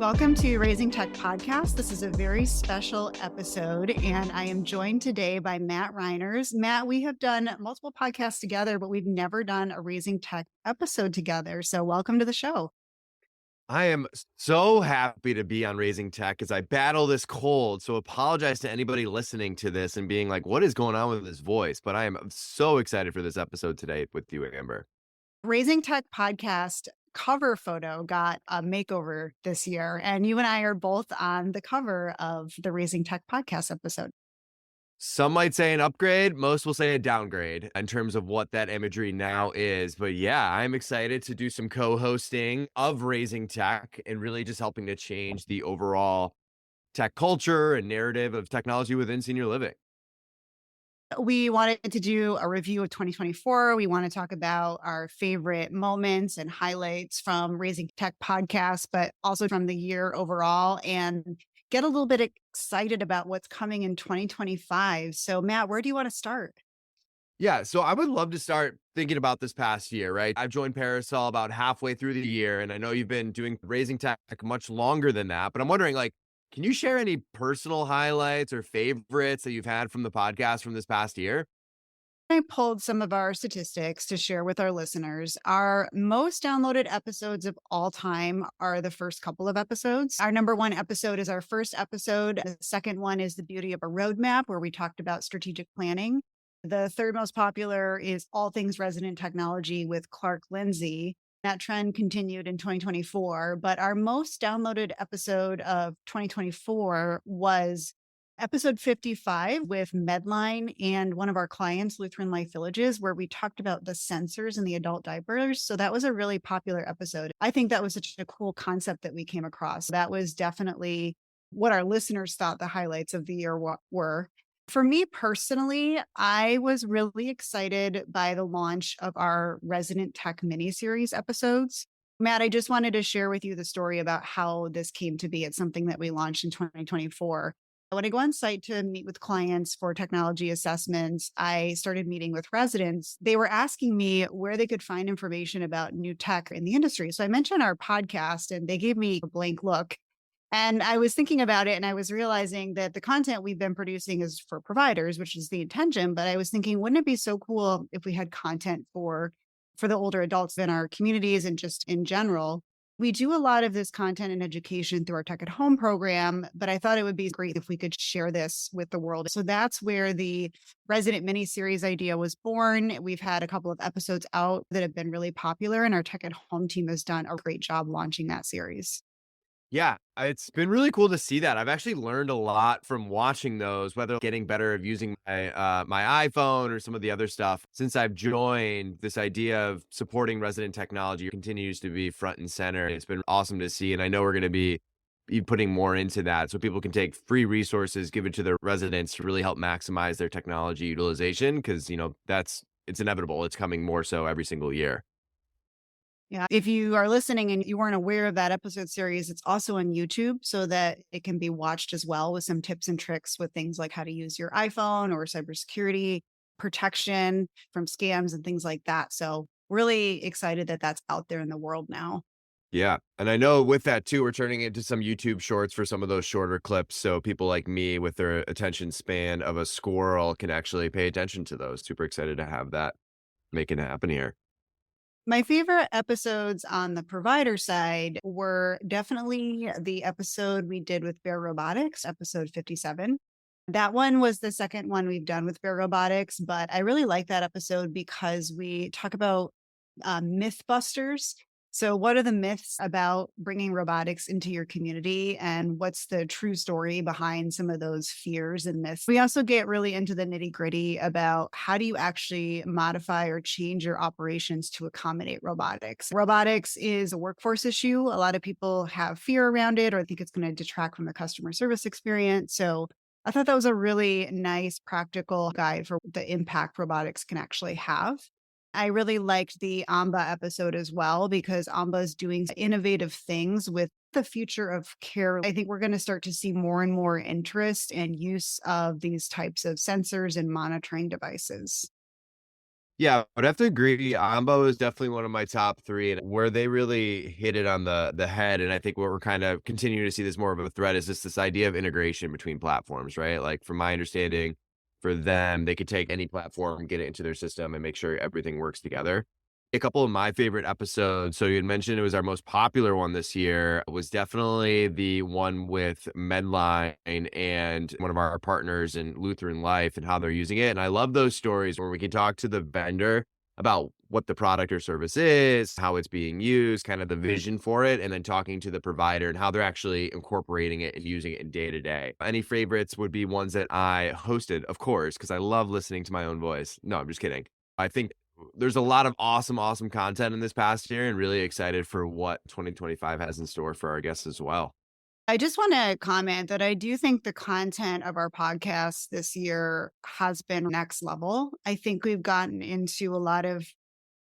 Welcome to Raising Tech Podcast. This is a very special episode, and I am joined today by Matt Reiners. Matt, we have done multiple podcasts together, but we've never done a Raising Tech episode together. So welcome to the show. I am so happy to be on Raising Tech as I battle this cold. So apologize to anybody listening to this and being like, what is going on with this voice? But I am so excited for this episode today with you, Amber. Raising Tech Podcast cover photo got a makeover this year, and you and I are both on the cover of the Raising Tech Podcast episode. Some might say an upgrade, most will say a downgrade in terms of what that imagery now is. But yeah, I'm excited to do some co-hosting of Raising Tech and really just helping to change the overall tech culture and narrative of technology within senior living. We wanted to do a review of 2024. We want to talk about our favorite moments and highlights from Raising Tech Podcast, but also from the year overall, and get a little bit excited about what's coming in 2025. So, Matt, where do you want to start? Yeah, so I would love to start thinking about this past year, right? I've joined Parasol about halfway through the year, and I know you've been doing Raising Tech much longer than that, but I'm wondering, like, can you share any personal highlights or favorites that you've had from the podcast from this past year? I pulled some of our statistics to share with our listeners. Our most downloaded episodes of all time are the first couple of episodes. Our number one episode is our first episode. The second one is The Beauty of a Roadmap, where we talked about strategic planning. The third most popular is All Things Resident Technology with Clark Lindsay. That trend continued in 2024, but our most downloaded episode of 2024 was episode 55 with Medline and one of our clients, Lutheran Life Villages, where we talked about the sensors in the adult diapers. So that was a really popular episode. I think that was such a cool concept that we came across. That was definitely what our listeners thought the highlights of the year were. For me personally, I was really excited by the launch of our Resident Tech miniseries episodes. Matt, I just wanted to share with you the story about how this came to be. It's something that we launched in 2024. When I go on site to meet with clients for technology assessments, I started meeting with residents. They were asking me where they could find information about new tech in the industry. So I mentioned our podcast, and they gave me a blank look. And I was thinking about it, and I was realizing that the content we've been producing is for providers, which is the intention. But I was thinking, wouldn't it be so cool if we had content for the older adults in our communities and just in general? We do a lot of this content and education through our Tech at Home program, but I thought it would be great if we could share this with the world. So that's where the Resident mini series idea was born. We've had a couple of episodes out that have been really popular, and our Tech at Home team has done a great job launching that series. Yeah, it's been really cool to see that. I've actually learned a lot from watching those, whether getting better of using my iPhone or some of the other stuff. Since I've joined, this idea of supporting resident technology continues to be front and center. It's been awesome to see, and I know we're going to be putting more into that so people can take free resources, give it to their residents to really help maximize their technology utilization because, it's inevitable. It's coming more so every single year. Yeah. If you are listening and you weren't aware of that episode series, it's also on YouTube so that it can be watched as well with some tips and tricks with things like how to use your iPhone or cybersecurity protection from scams and things like that. So really excited that that's out there in the world now. Yeah. And I know with that too, we're turning into some YouTube shorts for some of those shorter clips. So people like me with their attention span of a squirrel can actually pay attention to those. Super excited to have that making it happen here. My favorite episodes on the provider side were definitely the episode we did with Bear Robotics, episode 57. That one was the second one we've done with Bear Robotics, but I really like that episode because we talk about myth busters. So, what are the myths about bringing robotics into your community, and what's the true story behind some of those fears and myths? We also get really into the nitty gritty about how do you actually modify or change your operations to accommodate robotics. Robotics is a workforce issue. A lot of people have fear around it or think it's going to detract from the customer service experience. So, I thought that was a really nice practical guide for the impact robotics can actually have. I really liked the Amba episode as well because Amba is doing innovative things with the future of care. I think we're going to start to see more and more interest and use of these types of sensors and monitoring devices. Yeah, I would have to agree. Ambo is definitely one of my top 3, and where they really hit it on the head, and I think what we're kind of continuing to see this more of a threat is just this idea of integration between platforms, right? Like, from my understanding, for them, they could take any platform, get it into their system, and make sure everything works together. A couple of my favorite episodes, so you had mentioned it was our most popular one this year, was definitely the one with Medline and one of our partners in Lutheran Life and how they're using it. And I love those stories where we can talk to the vendor about what the product or service is, how it's being used, kind of the vision for it, and then talking to the provider and how they're actually incorporating it and using it in day to day. Any favorites would be ones that I hosted, of course, because I love listening to my own voice. No, I'm just kidding. I think there's a lot of awesome, awesome content in this past year, and really excited for what 2025 has in store for our guests as well. I just want to comment that I do think the content of our podcast this year has been next level. I think we've gotten into a lot of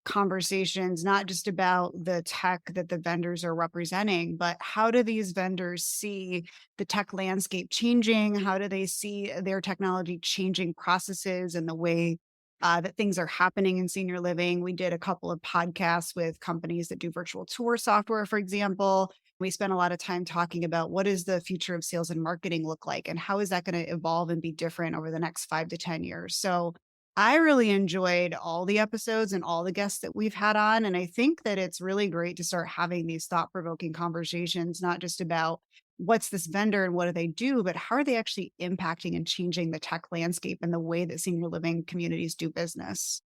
conversations, not just about the tech that the vendors are representing, but how do these vendors see the tech landscape changing? How do they see their technology changing processes and the way that things are happening in senior living? We did a couple of podcasts with companies that do virtual tour software, for example. We spent a lot of time talking about what does the future of sales and marketing look like, and how is that going to evolve and be different over the next 5 to 10 years. So I really enjoyed all the episodes and all the guests that we've had on. And I think that it's really great to start having these thought provoking conversations, not just about what's this vendor and what do they do, but how are they actually impacting and changing the tech landscape and the way that senior living communities do business.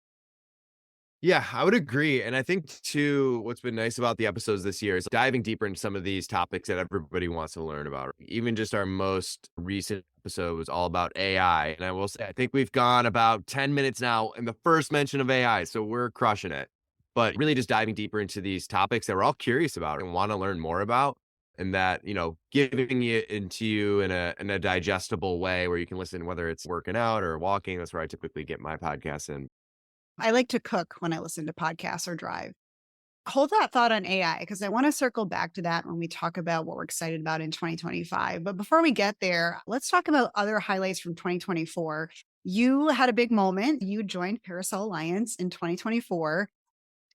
Yeah, I would agree. And I think too, what's been nice about the episodes this year is diving deeper into some of these topics that everybody wants to learn about. Even just our most recent episode was all about AI. And I will say, I think we've gone about 10 minutes now in the first mention of AI. So we're crushing it. But really just diving deeper into these topics that we're all curious about and want to learn more about. And that, giving it into you in a digestible way where you can listen, whether it's working out or walking. That's where I typically get my podcasts in. I like to cook when I listen to podcasts or drive. Hold that thought on AI because I want to circle back to that when we talk about what we're excited about in 2025. But before we get there, let's talk about other highlights from 2024. You had a big moment. You joined Parasol Alliance in 2024.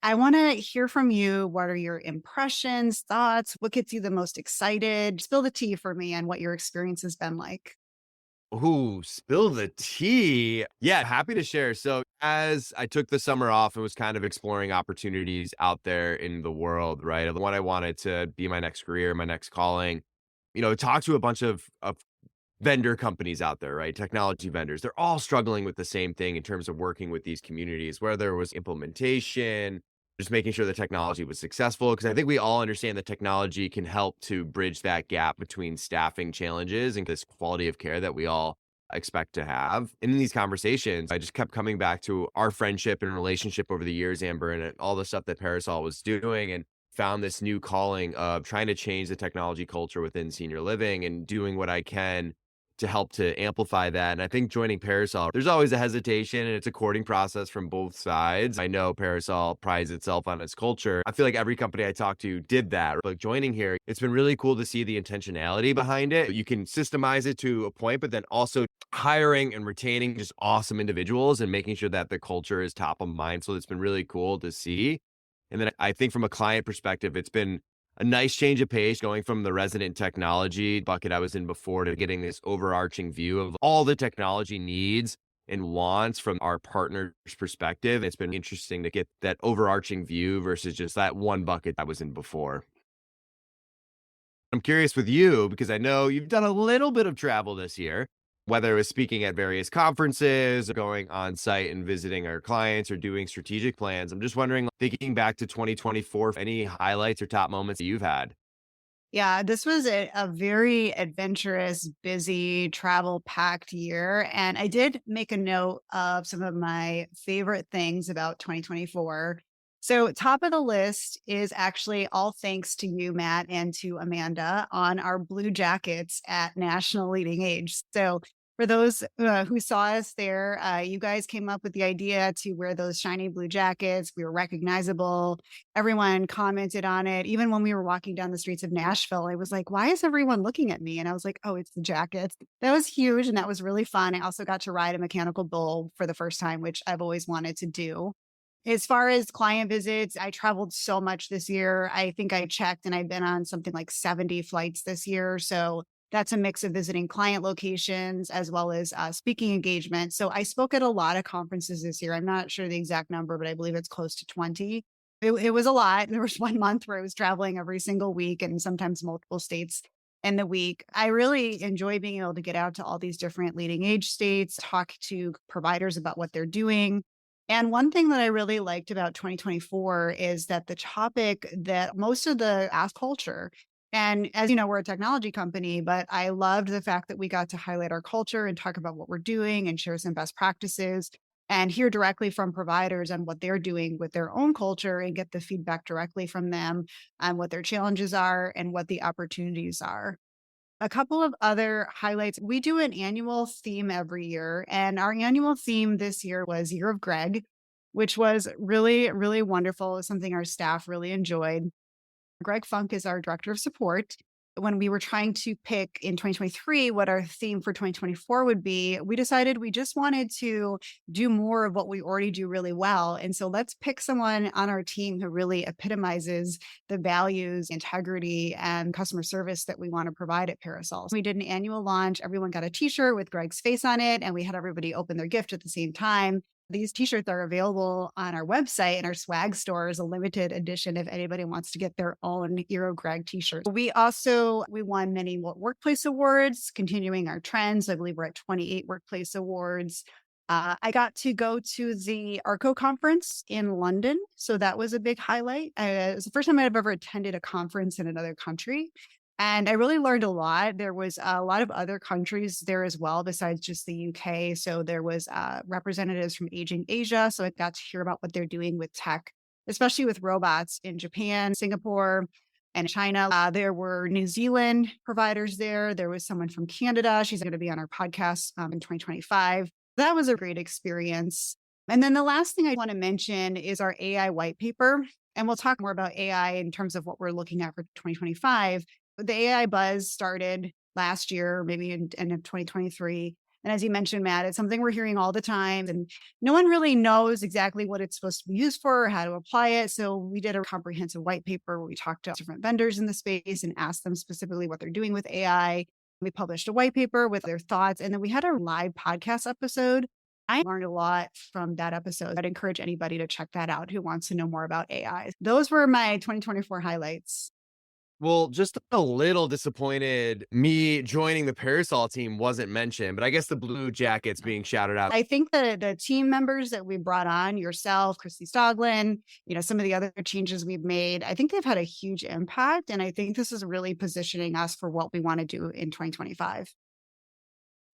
I want to hear from you. What are your impressions, thoughts? What gets you the most excited? Spill the tea for me on what your experience has been like. Ooh, spill the tea. Yeah, happy to share. So, as I took the summer off and was kind of exploring opportunities out there in the world, right? Of what I wanted to be my next career, my next calling, talk to a bunch of vendor companies out there, right? Technology vendors. They're all struggling with the same thing in terms of working with these communities, whether it was implementation, just making sure the technology was successful. Because I think we all understand that technology can help to bridge that gap between staffing challenges and this quality of care that we all expect to have. And in these conversations, I just kept coming back to our friendship and relationship over the years, Amber, and all the stuff that Parasol was doing. And found this new calling of trying to change the technology culture within senior living and doing what I can to help to amplify that. And I think joining Parasol, there's always a hesitation and it's a courting process from both sides. I know Parasol prides itself on its culture. I feel like every company I talked to did that. But joining here, it's been really cool to see the intentionality behind it. You can systemize it to a point, but then also hiring and retaining just awesome individuals and making sure that the culture is top of mind. So it's been really cool to see. And then I think from a client perspective, it's been a nice change of pace going from the resident technology bucket I was in before to getting this overarching view of all the technology needs and wants from our partner's perspective. It's been interesting to get that overarching view versus just that one bucket I was in before. I'm curious with you because I know you've done a little bit of travel this year, whether it was speaking at various conferences, or going on site and visiting our clients, or doing strategic plans. I'm just wondering, thinking back to 2024, any highlights or top moments that you've had? Yeah, this was a very adventurous, busy, travel packed year. And I did make a note of some of my favorite things about 2024. So, top of the list is actually all thanks to you, Matt, and to Amanda on our blue jackets at National Leading Age. So, for those who saw us there, you guys came up with the idea to wear those shiny blue jackets. We were recognizable. Everyone commented on it. Even when we were walking down the streets of Nashville, I was like, why is everyone looking at me? And I was like, oh, it's the jackets. That was huge. And that was really fun. I also got to ride a mechanical bull for the first time, which I've always wanted to do. As far as client visits, I traveled so much this year. I think I checked and I've been on something like 70 flights this year. So that's a mix of visiting client locations as well as speaking engagements. So I spoke at a lot of conferences this year. I'm not sure the exact number, but I believe it's close to 20. It was a lot. There was 1 month where I was traveling every single week and sometimes multiple states in the week. I really enjoy being able to get out to all these different leading age states, talk to providers about what they're doing, and one thing that I really liked about 2024 is that the topic that most of the ask culture, and as you know, we're a technology company, but I loved the fact that we got to highlight our culture and talk about what we're doing and share some best practices and hear directly from providers on what they're doing with their own culture and get the feedback directly from them on what their challenges are and what the opportunities are. A couple of other highlights. We do an annual theme every year, and our annual theme this year was Year of Greg, which was really, really wonderful. It was something our staff really enjoyed. Greg Funk is our director of support. When we were trying to pick in 2023 what our theme for 2024 would be, we decided we just wanted to do more of what we already do really well. And so let's pick someone on our team who really epitomizes the values, integrity, and customer service that we want to provide at Parasol. We did an annual launch. Everyone got a t shirt with Greg's face on it, and we had everybody open their gift at the same time. These t-shirts are available on our website, and our swag store is a limited edition if anybody wants to get their own Euro Greg t-shirt. We won many workplace awards, continuing our trends. I believe we're at 28 workplace awards. I got to go to the ARCO conference in London, so that was a big highlight. It was the first time I've ever attended a conference in another country. And I really learned a lot. There was a lot of other countries there as well, besides just the UK. So there was representatives from Aging Asia. So I got to hear about what they're doing with tech, especially with robots in Japan, Singapore, and China. There were New Zealand providers there. There was someone from Canada. She's going to be on our podcast in 2025. That was a great experience. And then the last thing I want to mention is our AI white paper. And we'll talk more about AI in terms of what we're looking at for 2025. The AI buzz started last year, maybe in end of 2023. And as you mentioned, Matt, it's something we're hearing all the time. And no one really knows exactly what it's supposed to be used for or how to apply it. So we did a comprehensive white paper where we talked to different vendors in the space and asked them specifically what they're doing with AI. We published a white paper with their thoughts. And then we had our live podcast episode. I learned a lot from that episode. I'd encourage anybody to check that out who wants to know more about AI. Those were my 2024 highlights. Well, just a little disappointed me joining the Parasol team wasn't mentioned, but I guess the Blue Jackets being shouted out. I think the team members that we brought on, yourself, Christy Stoglin, some of the other changes we've made, I think they've had a huge impact. And I think this is really positioning us for what we want to do in 2025.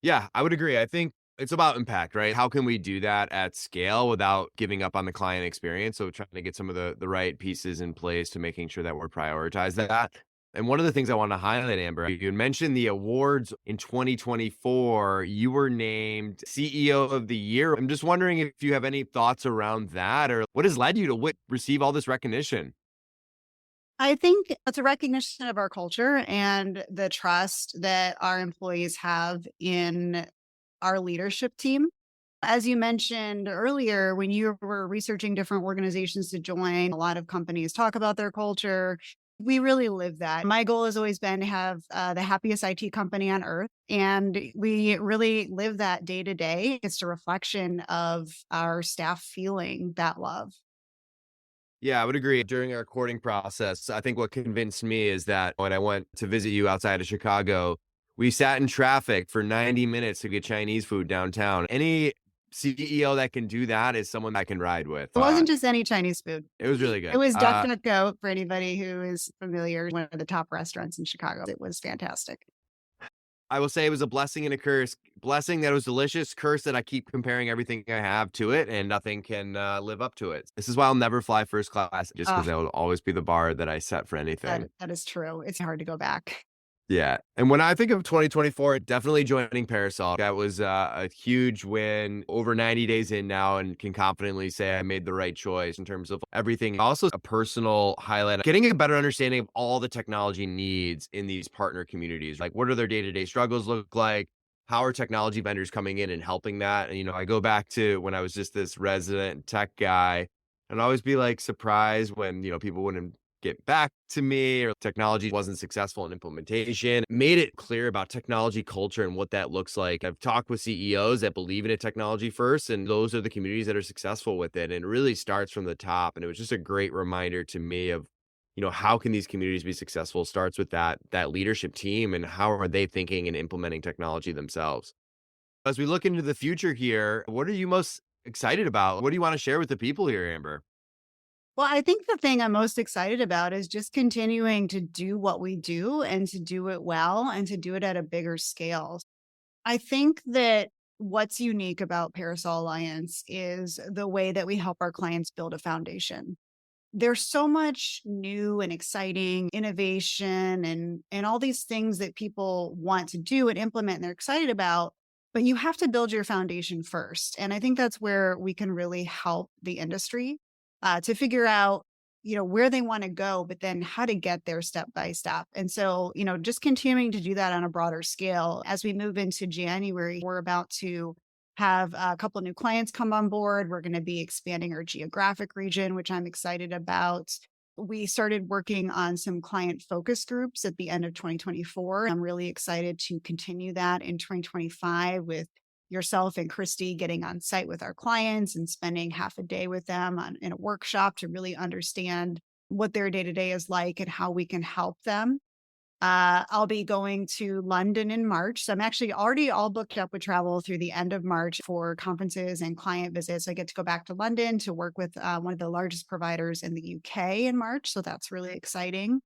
Yeah, I would agree. I think it's about impact, right? How can we do that at scale without giving up on the client experience? So trying to get some of the right pieces in place to making sure that we're prioritize that. And one of the things I want to highlight, Amber, you had mentioned the awards in 2024. You were named CEO of the Year. I'm just wondering if you have any thoughts around that or what has led you to receive all this recognition? I think it's a recognition of our culture and the trust that our employees have in our leadership team. As you mentioned earlier, when you were researching different organizations to join, a lot of companies talk about their culture. We really live that. My goal has always been to have the happiest IT company on earth. And we really live that day to day. It's a reflection of our staff feeling that love. Yeah, I would agree. During our recording process, I think what convinced me is that when I went to visit you outside of Chicago, we sat in traffic for 90 minutes to get Chinese food downtown. Any CEO that can do that is someone I can ride with. It wasn't just any Chinese food. It was really It good. was definite go for anybody who is familiar, one of the top restaurants in Chicago. It was fantastic. I will say it was a blessing and a curse. Blessing that it was delicious, curse that I keep comparing everything I have to it and nothing can live up to it. This is why I'll never fly first class, just because Ah, that will always be the bar that I set for anything. that is true. It's hard to go back. Yeah, and when I think of 2024, definitely joining Parasol. That was a huge win, over 90 days in now, and can confidently say I made the right choice in terms of everything. Also, a personal highlight, getting a better understanding of all the technology needs in these partner communities. Like, what are their day-to-day struggles look like? How are technology vendors coming in and helping that? And, I go back to when I was just this resident tech guy. and always be like surprised when, people wouldn't get back to me or technology wasn't successful in implementation. Made it clear about technology culture and what that looks like. I've talked with CEOs that believe in a technology first, and those are the communities that are successful with it. And it really starts from the top. And it was just a great reminder to me of, how can these communities be successful? Starts with that leadership team and how are they thinking and implementing technology themselves. As we look into the future here, what are you most excited about? What do you want to share with the people here, Amber? Well, I think the thing I'm most excited about is just continuing to do what we do and to do it well and to do it at a bigger scale. I think that what's unique about Parasol Alliance is the way that we help our clients build a foundation. There's so much new and exciting innovation and all these things that people want to do and implement and they're excited about, but you have to build your foundation first. And I think that's where we can really help the industry to figure out, where they want to go, but then how to get there step by step. And so, just continuing to do that on a broader scale as we move into January, we're about to have a couple of new clients come on board. We're going to be expanding our geographic region, which I'm excited about. We started working on some client focus groups at the end of 2024. I'm really excited to continue that in 2025 with yourself and Christy getting on site with our clients and spending half a day with them in a workshop to really understand what their day to day is like and how we can help them. I'll be going to London in March. So I'm actually already all booked up with travel through the end of March for conferences and client visits. I get to go back to London to work with one of the largest providers in the UK in March. So that's really exciting.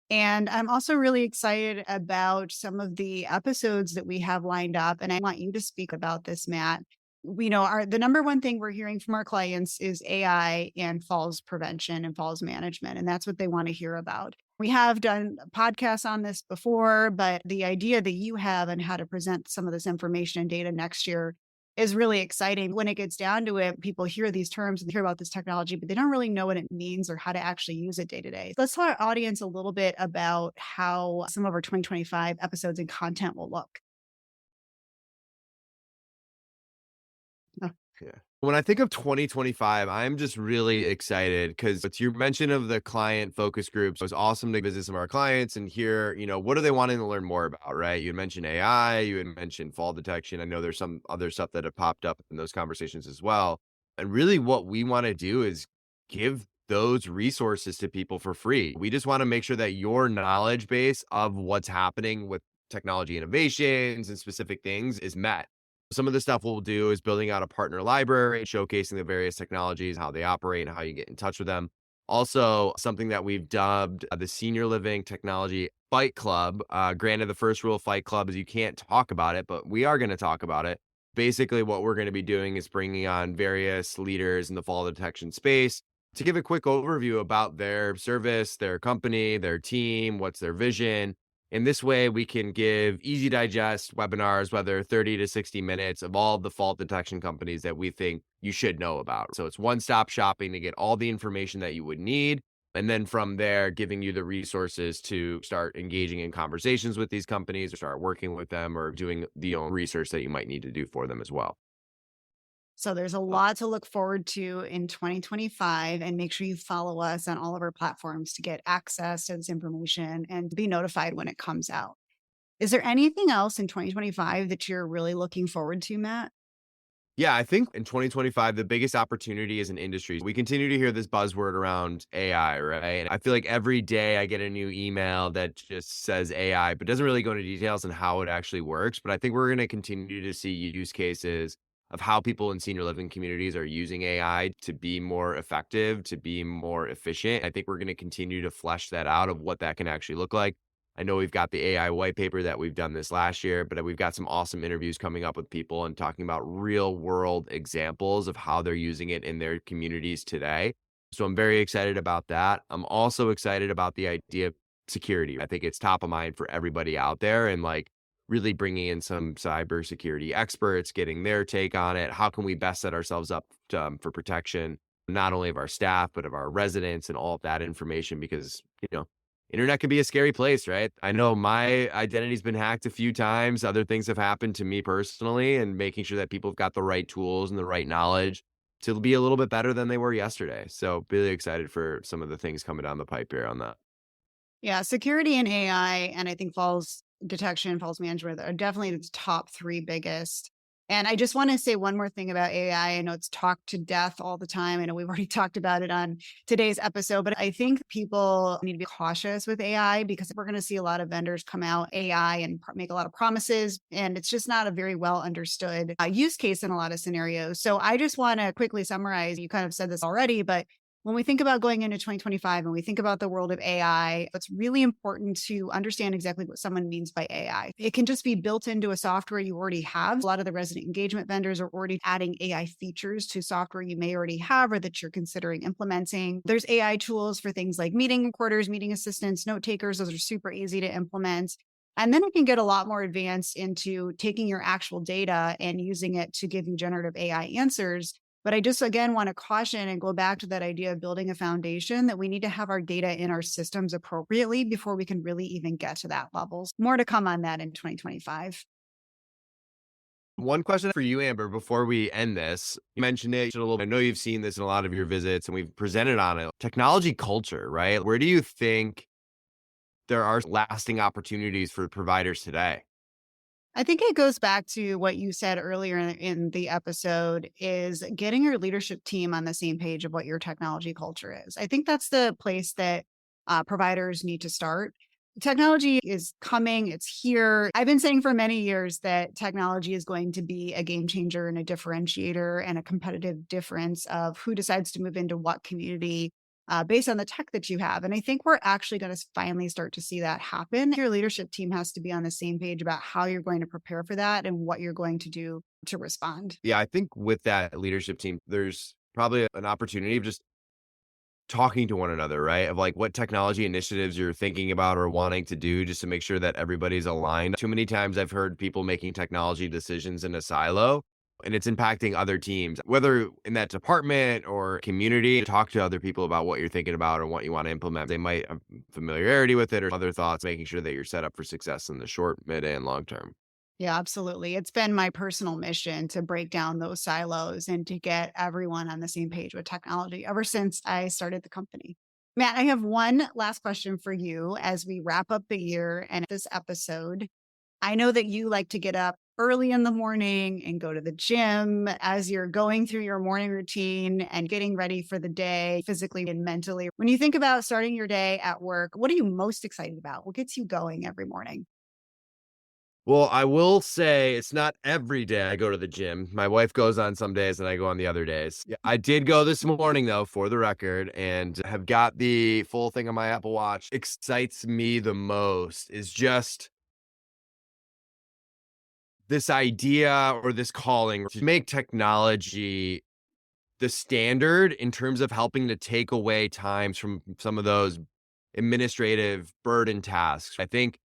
And I'm also really excited about some of the episodes that we have lined up. And I want you to speak about this, Matt. We know the number one thing we're hearing from our clients is AI and falls prevention and falls management. And that's what they want to hear about. We have done podcasts on this before, but the idea that you have and how to present some of this information and data next year is really exciting. When it gets down to it, people hear these terms and hear about this technology, but they don't really know what it means or how to actually use it day to day. Let's tell our audience a little bit about how some of our 2025 episodes and content will look. Oh, Yeah. When I think of 2025, I'm just really excited because it's your mention of the client focus groups. It was awesome to visit some of our clients and hear, what are they wanting to learn more about, right? You had mentioned AI, you had mentioned fall detection. I know there's some other stuff that have popped up in those conversations as well. And really what we want to do is give those resources to people for free. We just want to make sure that your knowledge base of what's happening with technology innovations and specific things is met. Some of the stuff we'll do is building out a partner library, showcasing the various technologies, how they operate, and how you get in touch with them. Also, something that we've dubbed the Senior Living Technology Fight Club. Granted, the first rule of Fight Club is you can't talk about it, but we are going to talk about it. Basically, what we're going to be doing is bringing on various leaders in the fall detection space to give a quick overview about their service, their company, their team, what's their vision, in this way, we can give easy digest webinars, whether 30 to 60 minutes of all the fault detection companies that we think you should know about. So it's one-stop shopping to get all the information that you would need. And then from there, giving you the resources to start engaging in conversations with these companies or start working with them or doing the own research that you might need to do for them as well. so there's a lot to look forward to in 2025 and make sure you follow us on all of our platforms to get access to this information and to be notified when it comes out. Is there anything else in 2025 that you're really looking forward to, Matt? Yeah, I think in 2025, the biggest opportunity is in industries. We continue to hear this buzzword around AI, right? And I feel like every day I get a new email that just says AI, but doesn't really go into details on how it actually works. But I think we're going to continue to see use cases of how people in senior living communities are using AI to be more effective, to be more efficient. I think we're going to continue to flesh that out of what that can actually look like. I know we've got the AI white paper that we've done this last year, but we've got some awesome interviews coming up with people and talking about real world examples of how they're using it in their communities today. So I'm very excited about that. I'm also excited about the idea of security. I think it's top of mind for everybody out there and like really bringing in some cybersecurity experts, getting their take on it. How can we best set ourselves up for protection, not only of our staff, but of our residents and all of that information? Because, internet can be a scary place, right? I know my identity's been hacked a few times. Other things have happened to me personally, and making sure that people have got the right tools and the right knowledge to be a little bit better than they were yesterday. So really excited for some of the things coming down the pipe here on that. Yeah, security and AI, and I think falls detection, falls management are definitely the top 3 biggest. And I just wanna say one more thing about AI. I know it's talked to death all the time. I know we've already talked about it on today's episode, but I think people need to be cautious with AI because we're gonna see a lot of vendors come out AI and make a lot of promises, and it's just not a very well understood, use case in a lot of scenarios. So I just wanna quickly summarize, you kind of said this already, but when we think about going into 2025 and we think about the world of AI, it's really important to understand exactly what someone means by AI. It can just be built into a software you already have. A lot of the resident engagement vendors are already adding AI features to software you may already have or that you're considering implementing. There's AI tools for things like meeting recorders, meeting assistants, note takers. Those are super easy to implement. And then it can get a lot more advanced into taking your actual data and using it to give you generative AI answers. But I just again want to caution and go back to that idea of building a foundation that we need to have our data in our systems appropriately before we can really even get to that levels. More to come on that in 2025. One question for you, Amber, before we end this. You mentioned it a little. I know you've seen this in a lot of your visits and we've presented on it. Technology culture, right? Where do you think there are lasting opportunities for providers today? I think it goes back to what you said earlier in the episode is getting your leadership team on the same page of what your technology culture is. I think that's the place that providers need to start. Technology is coming, it's here. I've been saying for many years that technology is going to be a game changer and a differentiator and a competitive difference of who decides to move into what community based on the tech that you have. And I think we're actually going to finally start to see that happen. Your leadership team has to be on the same page about how you're going to prepare for that and what you're going to do to respond. Yeah, I think with that leadership team, there's probably an opportunity of just talking to one another, right? Of like what technology initiatives you're thinking about or wanting to do just to make sure that everybody's aligned. Too many times I've heard people making technology decisions in a silo and it's impacting other teams, whether in that department or community. Talk to other people about what you're thinking about or what you want to implement. They might have familiarity with it or other thoughts, making sure that you're set up for success in the short, mid, and long term. Yeah, absolutely. It's been my personal mission to break down those silos and to get everyone on the same page with technology ever since I started the company. Matt, I have one last question for you as we wrap up the year and this episode. I know that you like to get up early in the morning and go to the gym as you're going through your morning routine and getting ready for the day physically and mentally. When you think about starting your day at work, what are you most excited about? What gets you going every morning? Well, I will say it's not every day I go to the gym. My wife goes on some days and I go on the other days. Yeah, I did go this morning though, for the record, and have got the full thing on my Apple Watch. Excites me the most is just this idea or this calling to make technology the standard in terms of helping to take away times from some of those administrative burden tasks. I think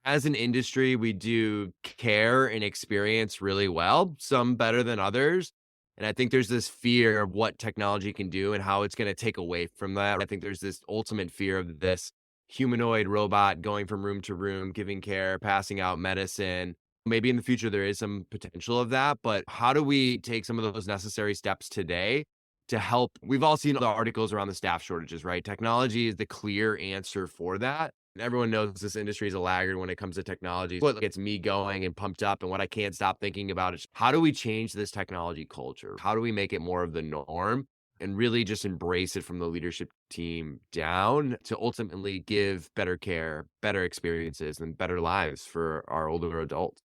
as an industry, we do care and experience really well, some better than others. And I think there's this fear of what technology can do and how it's going to take away from that. I think there's this ultimate fear of this humanoid robot going from room to room, giving care, passing out medicine. Maybe in the future, there is some potential of that. But how do we take some of those necessary steps today to help? We've all seen the articles around the staff shortages, right? Technology is the clear answer for that. Everyone knows this industry is a laggard when it comes to technology. What gets me going and pumped up and what I can't stop thinking about is how do we change this technology culture? How do we make it more of the norm and really just embrace it from the leadership team down to ultimately give better care, better experiences, and better lives for our older adults?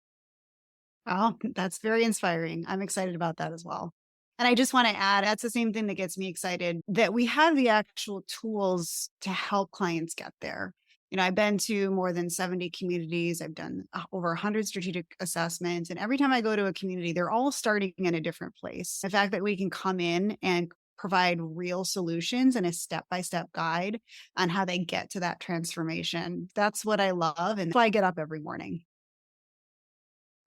Oh, that's very inspiring. I'm excited about that as well. And I just want to add, that's the same thing that gets me excited that we have the actual tools to help clients get there. I've been to more than 70 communities. I've done over 100 strategic assessments. And every time I go to a community, they're all starting in a different place. The fact that we can come in and provide real solutions and a step by step guide on how they get to that transformation. That's what I love. And that's why I get up every morning.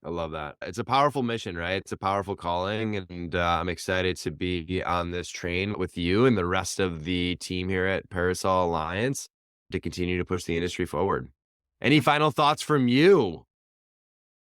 I love that. It's a powerful mission, right? It's a powerful calling. And I'm excited to be on this train with you and the rest of the team here at Parasol Alliance to continue to push the industry forward. Any final thoughts from you?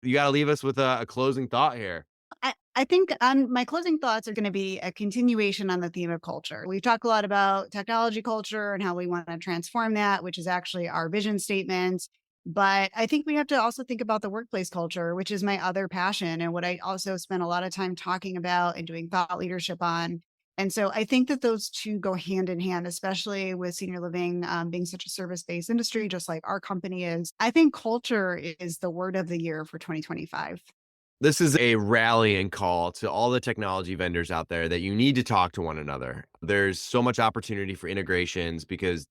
You got to leave us with a closing thought here. I think my closing thoughts are going to be a continuation on the theme of culture. We've talked a lot about technology culture and how we want to transform that, which is actually our vision statement. But I think we have to also think about the workplace culture, which is my other passion and what I also spend a lot of time talking about and doing thought leadership on. And so I think that those two go hand in hand, especially with senior living being such a service based industry, just like our company is. I think culture is the word of the year for 2025. This is a rallying call to all the technology vendors out there that you need to talk to one another. There's so much opportunity for integrations because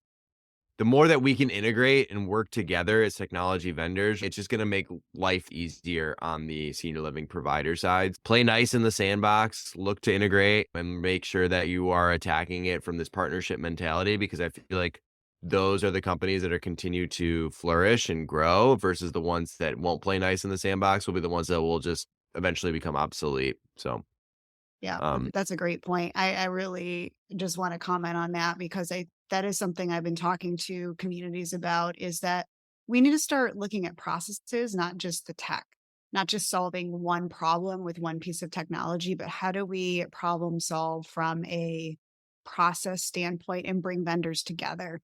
the more that we can integrate and work together as technology vendors, it's just going to make life easier on the senior living provider side. Play nice in the sandbox, look to integrate and make sure that you are attacking it from this partnership mentality, because I feel like those are the companies that are continue to flourish and grow versus the ones that won't play nice in the sandbox will be the ones that will just eventually become obsolete. So, Yeah, um, that's a great point. I really just want to comment on that because that is something I've been talking to communities about is that we need to start looking at processes, not just the tech, not just solving one problem with one piece of technology, but how do we problem solve from a process standpoint and bring vendors together?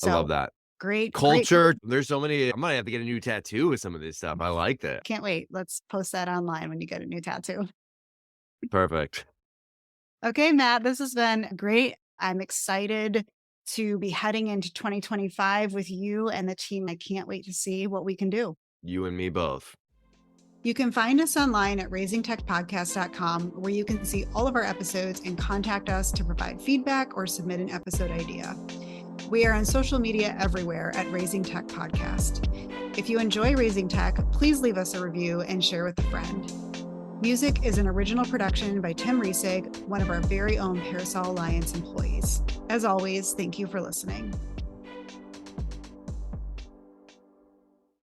I love So that. great. Culture, there's so many. I'm gonna have to get a new tattoo with some of this stuff. I like that. Can't wait. Let's post that online when you get a new tattoo. Perfect. Okay, Matt, this has been great. I'm excited to be heading into 2025 with you and the team. I can't wait to see what we can do. You and me both. You can find us online at raisingtechpodcast.com, where you can see all of our episodes and contact us to provide feedback or submit an episode idea. We are on social media everywhere at Raising Tech Podcast. If you enjoy Raising Tech, please leave us a review and share with a friend. Music is an original production by Tim Riesig, one of our very own Parasol Alliance employees. As always, thank you for listening.